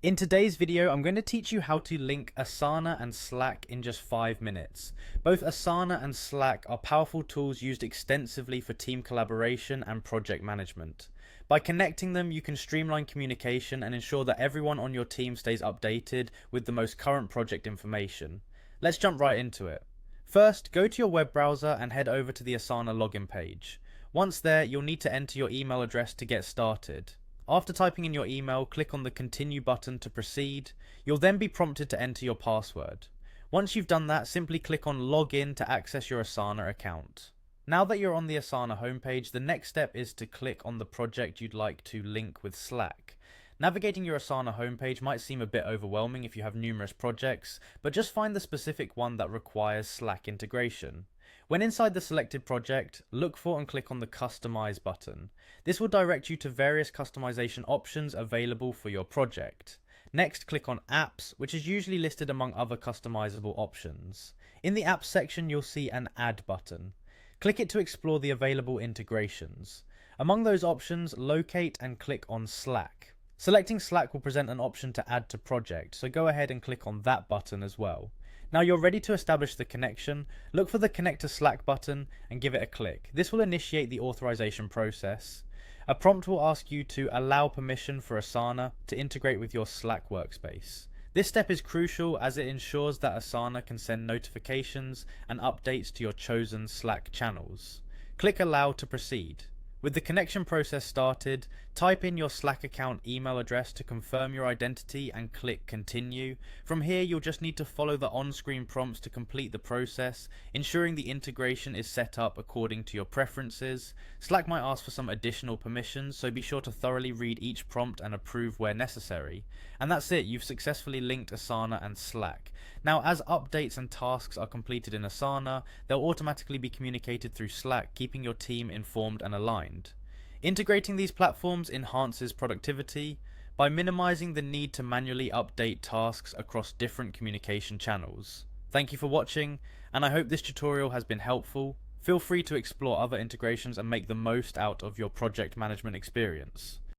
In today's video, I'm going to teach you how to link Asana and Slack in just 5 minutes. Both Asana and Slack are powerful tools used extensively for team collaboration and project management. By connecting them, you can streamline communication and ensure that everyone on your team stays updated with the most current project information. Let's jump right into it. First, go to your web browser and head over to the Asana login page. Once there, you'll need to enter your email address to get started. After typing in your email, click on the Continue button to proceed. You'll then be prompted to enter your password. Once you've done that, simply click on Login to access your Asana account. Now that you're on the Asana homepage, the next step is to click on the project you'd like to link with Slack. Navigating your Asana homepage might seem a bit overwhelming if you have numerous projects, but just find the specific one that requires Slack integration. When inside the selected project, look for and click on the Customize button. This will direct you to various customization options available for your project. Next, click on Apps, which is usually listed among other customizable options. In the Apps section, you'll see an Add button. Click it to explore the available integrations. Among those options, locate and click on Slack. Selecting Slack will present an option to add to project, so go ahead and click on that button as well. Now you're ready to establish the connection, look for the Connect to Slack button and give it a click. This will initiate the authorization process. A prompt will ask you to allow permission for Asana to integrate with your Slack workspace. This step is crucial as it ensures that Asana can send notifications and updates to your chosen Slack channels. Click Allow to proceed. With the connection process started, type in your Slack account email address to confirm your identity and click Continue. From here, you'll just need to follow the on-screen prompts to complete the process, ensuring the integration is set up according to your preferences. Slack might ask for some additional permissions, so be sure to thoroughly read each prompt and approve where necessary. And that's it, you've successfully linked Asana and Slack. Now, as updates and tasks are completed in Asana, they'll automatically be communicated through Slack, keeping your team informed and aligned. Integrating these platforms enhances productivity by minimizing the need to manually update tasks across different communication channels. Thank you for watching, and I hope this tutorial has been helpful. Feel free to explore other integrations and make the most out of your project management experience.